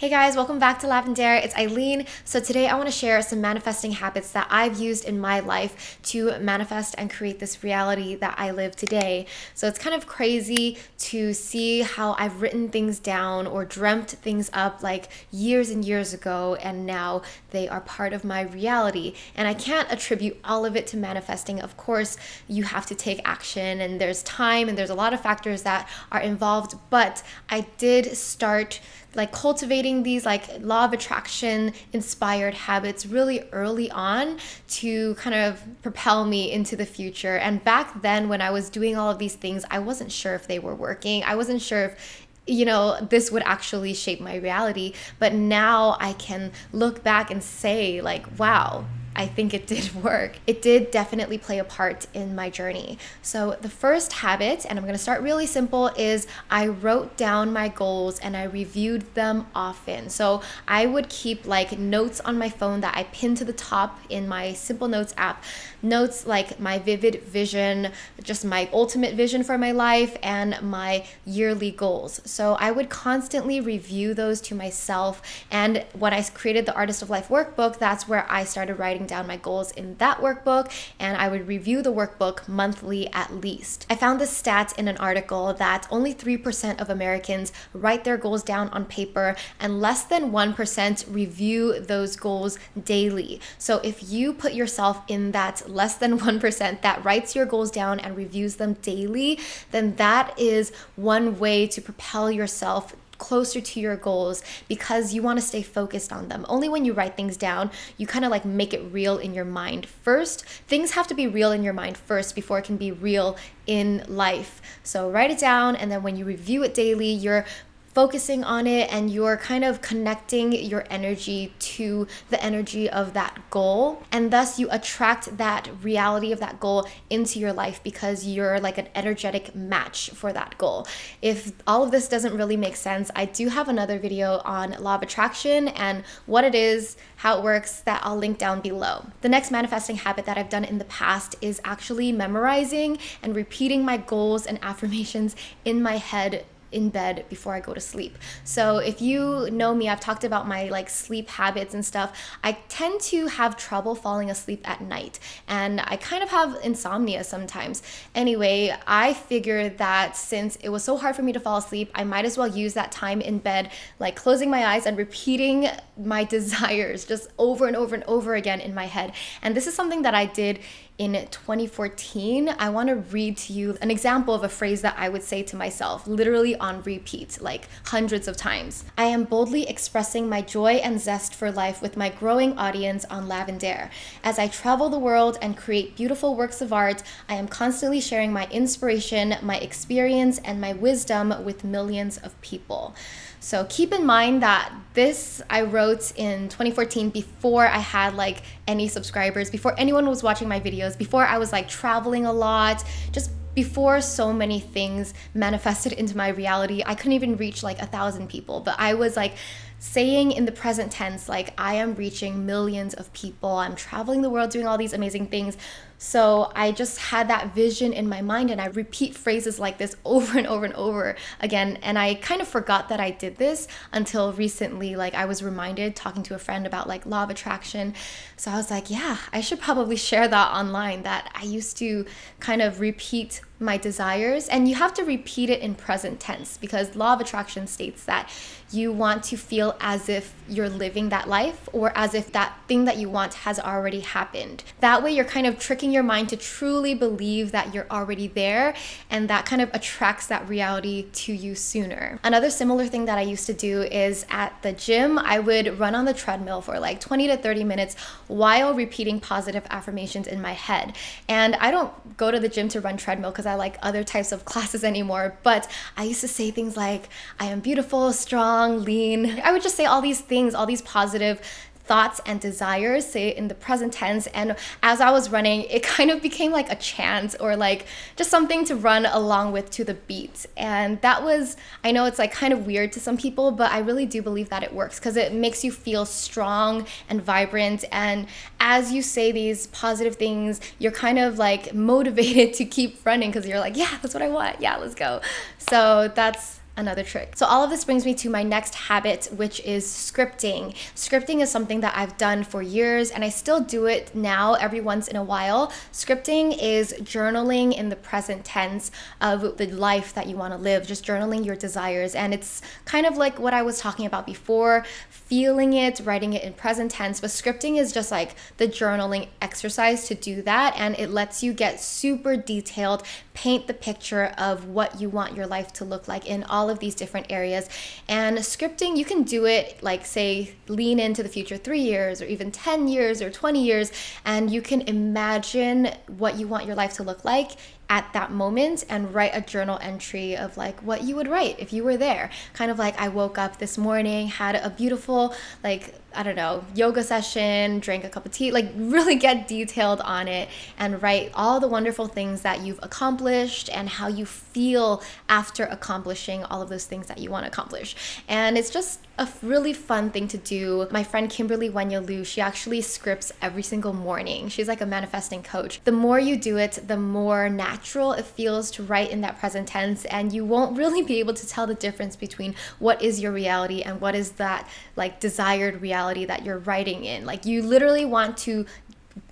Hey guys, welcome back to Lavender. It's Aileen. So today I want to share some manifesting habits that I've used in my life to manifest and create this reality that I live today. So it's kind of crazy to see how I've written things down or dreamt things up like years and years ago, and now they are part of my reality. And I can't attribute all of it to manifesting. Of course, you have to take action and there's time and there's a lot of factors that are involved, but I did start cultivating these law of attraction inspired habits really early on to kind of propel me into the future. And back then when I was doing all of these things, I wasn't sure if they were working. I wasn't sure if this would actually shape my reality. But now I can look back and say wow, I think it did work. It did definitely play a part in my journey. So the first habit, and I'm gonna start really simple, is I wrote down my goals and I reviewed them often. So I would keep notes on my phone that I pinned to the top in my Simple Notes app. Notes like my vivid vision, just my ultimate vision for my life, and my yearly goals. So I would constantly review those to myself. And when I created the Artist of Life workbook, that's where I started writing down my goals in that workbook, and I would review the workbook monthly at least. I found this stat in an article that only 3% of Americans write their goals down on paper, and less than 1% review those goals daily. So if you put yourself in that less than 1% that writes your goals down and reviews them daily, then that is one way to propel yourself closer to your goals, because you want to stay focused on them. Only when you write things down, you kind of make it real in your mind first. Things have to be real in your mind first before it can be real in life. So write it down, and then when you review it daily, you're focusing on it and you're kind of connecting your energy to the energy of that goal, and thus you attract that reality of that goal into your life because you're like an energetic match for that goal. If all of this doesn't really make sense, I do have another video on law of attraction and what it is, how it works, that I'll link down below. The next manifesting habit that I've done in the past is actually memorizing and repeating my goals and affirmations in my head in bed before I go to sleep. So if you know me, I've talked about my sleep habits and stuff. I tend to have trouble falling asleep at night, and I kind of have insomnia sometimes. Anyway, I figured that since it was so hard for me to fall asleep, I might as well use that time in bed, closing my eyes and repeating my desires just over and over and over again in my head. And this is something that I did in 2014. I want to read to you an example of a phrase that I would say to myself, literally on repeat, hundreds of times. I am boldly expressing my joy and zest for life with my growing audience on Lavender. As I travel the world and create beautiful works of art, I am constantly sharing my inspiration, my experience, and my wisdom with millions of people. So keep in mind that this I wrote in 2014 before I had any subscribers, before anyone was watching my videos, before I was traveling a lot, just before so many things manifested into my reality. I couldn't even reach 1,000 people, but I was saying in the present tense, I am reaching millions of people. I'm traveling the world doing all these amazing things. So I just had that vision in my mind, and I repeat phrases like this over and over and over again. And I kind of forgot that I did this until recently. I was reminded talking to a friend about law of attraction. So I was yeah, I should probably share that online, that I used to kind of repeat my desires. And you have to repeat it in present tense, because law of attraction states that you want to feel as if you're living that life, or as if that thing that you want has already happened. That way you're kind of tricking your mind to truly believe that you're already there, and that kind of attracts that reality to you sooner. Another similar thing that I used to do is at the gym, I would run on the treadmill for 20 to 30 minutes while repeating positive affirmations in my head. And I don't go to the gym to run treadmill because I like other types of classes anymore, but I used to say things like, I am beautiful, strong, lean. I would just say all these things, all these positive thoughts and desires, say it in the present tense. And as I was running, it kind of became like a chant, or just something to run along with to the beat. And that was, I know it's kind of weird to some people, but I really do believe that it works, because it makes you feel strong and vibrant. And as you say these positive things, you're kind of motivated to keep running, because you're yeah, that's what I want. Yeah, let's go. So that's another trick. So all of this brings me to my next habit, which is scripting. Scripting is something that I've done for years and I still do it now every once in a while. Scripting is journaling in the present tense of the life that you want to live, just journaling your desires. And it's kind of like what I was talking about before, feeling it, writing it in present tense. But scripting is just like the journaling exercise to do that. And it lets you get super detailed, paint the picture of what you want your life to look like in all of these different areas. And scripting, you can do it like, say, lean into the future 3 years or even 10 years or 20 years, and you can imagine what you want your life to look like at that moment and write a journal entry of like what you would write if you were there. Kind of like, I woke up this morning, had a beautiful, like, I don't know, yoga session, drank a cup of tea, like really get detailed on it and write all the wonderful things that you've accomplished and how you feel after accomplishing all of those things that you want to accomplish. And it's just a really fun thing to do. My friend Kimberly Wenya, she actually scripts every single morning. She's like a manifesting coach. The more you do it, the more natural it feels to write in that present tense, and you won't really be able to tell the difference between what is your reality and what is that like desired reality that you're writing in. Like, you literally want to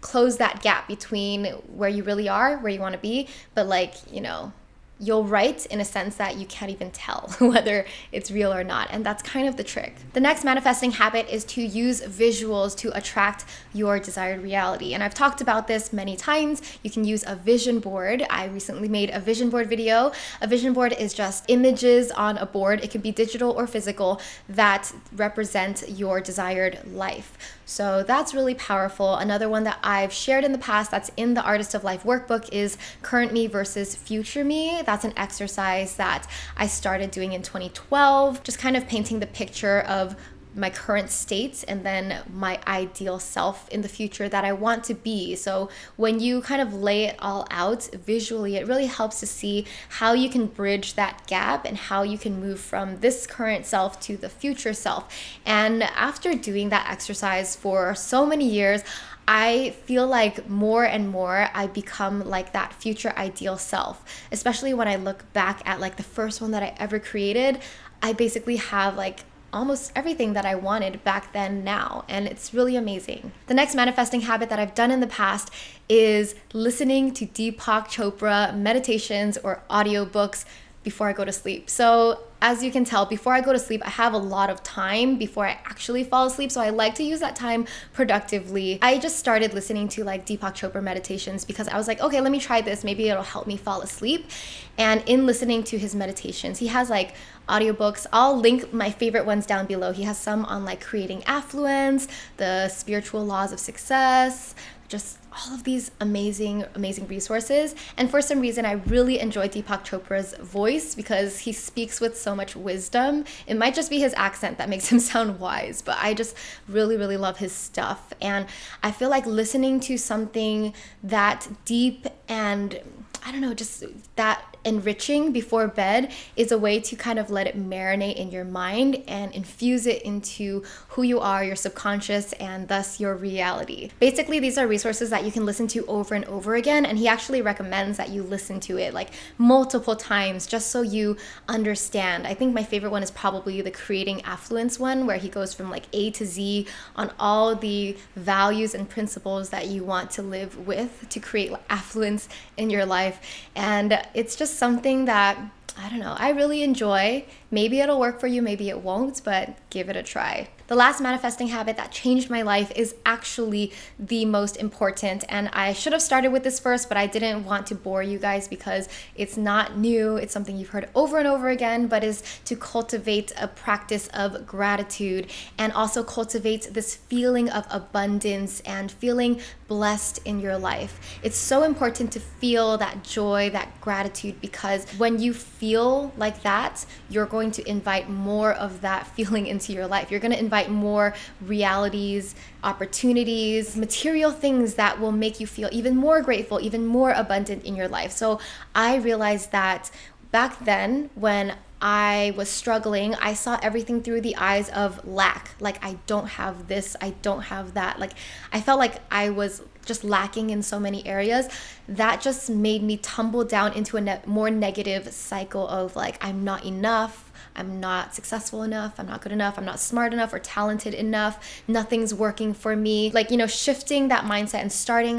close that gap between where you really are, where you want to be, but like, you know, you'll write in a sense that you can't even tell whether it's real or not. And that's kind of the trick. The next manifesting habit is to use visuals to attract your desired reality. And I've talked about this many times. You can use a vision board. I recently made a vision board video. A vision board is just images on a board. It can be digital or physical that represent your desired life. So that's really powerful. Another one that I've shared in the past that's in the Artist of Life workbook is current me versus future me. That's an exercise that I started doing in 2012, just kind of painting the picture of my current state and then my ideal self in the future that I want to be. So when you kind of lay it all out visually, it really helps to see how you can bridge that gap and how you can move from this current self to the future self. And after doing that exercise for so many years, I feel like more and more I become like that future ideal self, especially when I look back at like the first one that I ever created. I basically have like almost everything that I wanted back then now, and it's really amazing. The next manifesting habit that I've done in the past is listening to Deepak Chopra meditations or audiobooks before I go to sleep. So as you can tell, before I go to sleep, I have a lot of time before I actually fall asleep. So I like to use that time productively. I just started listening to like Deepak Chopra meditations because I was like, okay, let me try this. Maybe it'll help me fall asleep. And in listening to his meditations, he has like audiobooks. I'll link my favorite ones down below. He has some on like creating affluence, the spiritual laws of success, just all of these amazing resources. And for some reason, I really enjoy Deepak Chopra's voice because he speaks with so much wisdom. It might just be his accent that makes him sound wise, but I just really love his stuff. And I feel like listening to something that deep and I don't know, just that enriching before bed is a way to kind of let it marinate in your mind and infuse it into who you are, your subconscious, and thus your reality. Basically, these are resources that you can listen to over and over again, and he actually recommends that you listen to it like multiple times just so you understand. I think my favorite one is probably the Creating Affluence one, where he goes from like A to Z on all the values and principles that you want to live with to create affluence in your life. And it's just something that, I don't know, I really enjoy. Maybe it'll work for you, maybe it won't, but give it a try. The last manifesting habit that changed my life is actually the most important, and I should have started with this first, but I didn't want to bore you guys because it's not new. It's something you've heard over and over again, but is to cultivate a practice of gratitude and also cultivate this feeling of abundance and feeling blessed in your life. It's so important to feel that joy, that gratitude, because when you feel like that, you're going to invite more of that feeling into your life. You're going to invite more realities, opportunities, material things that will make you feel even more grateful, even more abundant in your life. So I realized that back then when I was struggling, I saw everything through the eyes of lack. Like, I don't have this, I don't have that. Like, I felt like I was just lacking in so many areas. That just made me tumble down into a more negative cycle of like, I'm not enough, I'm not successful enough, I'm not good enough, I'm not smart enough or talented enough, nothing's working for me. Like, shifting that mindset and starting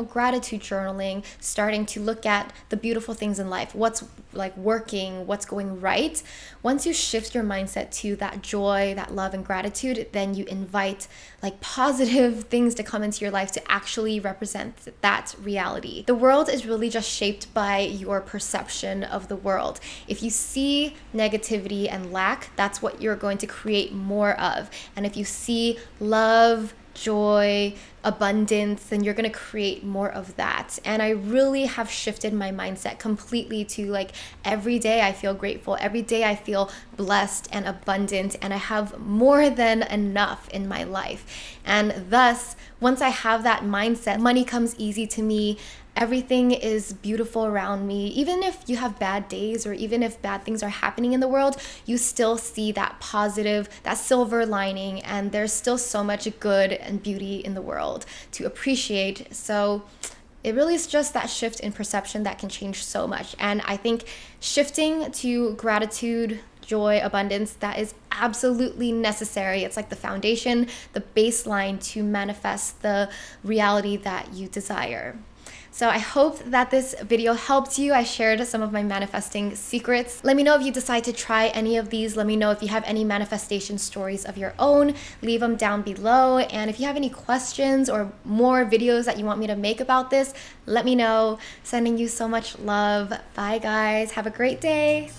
gratitude journaling, starting to look at the beautiful things in life, what's like working, what's going right. Once you shift your mindset to that joy, that love and gratitude, then you invite like positive things to come into your life to actually represent that reality. The world is really just shaped by your perception of the world. If you see negativity and lack, that's what you're going to create more of. And if you see love, joy, abundance, then you're going to create more of that. And I really have shifted my mindset completely to like every day I feel grateful, every day I feel blessed and abundant, and I have more than enough in my life. And thus, once I have that mindset, money comes easy to me. Everything is beautiful around me. Even if you have bad days or even if bad things are happening in the world, you still see that positive, that silver lining, and there's still so much good and beauty in the world to appreciate. So it really is just that shift in perception that can change so much. And I think shifting to gratitude, joy, abundance, that is absolutely necessary. It's like the foundation, the baseline to manifest the reality that you desire. So I hope that this video helped you. I shared some of my manifesting secrets. Let me know if you decide to try any of these. Let me know if you have any manifestation stories of your own. Leave them down below. And if you have any questions or more videos that you want me to make about this, let me know. Sending you so much love. Bye guys. Have a great day.